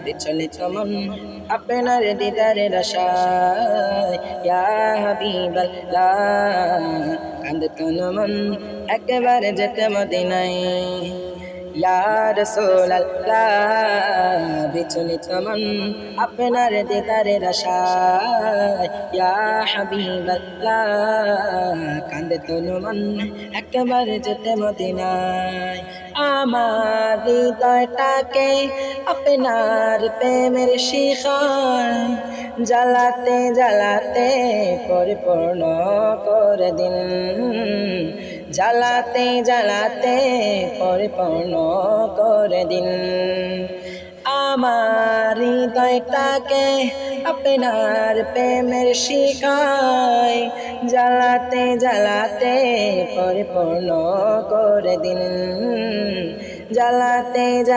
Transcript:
বিচলিত মন আপনার দিদারের আশায়, ইয়া হাবিবাল্লাহ কাঁদত মন একেবারে যেতে মদিনায়। ইয়া রাসূলুল্লাহ বিচলিত মন আপনার দিদারের আশায়, ইয়া হাবিবাল্লাহ কাঁদত মন একেবারে যেতে মদিনায়। আমার হৃদয়টাকে আপনার প্রেমের শিখায় জ্বালাতে জ্বালাতে পরিপূর্ণ করে দিন, জ্বালাতে জ্বালাতে পরিপূর্ণ করে দিন। আমার হৃদয়টাকে আপনার প্রেমের শিখায় জ্বালাতে জ্বালাতে পরিপূর্ণ করে দিন, জ্বালাতে জ্বালাতে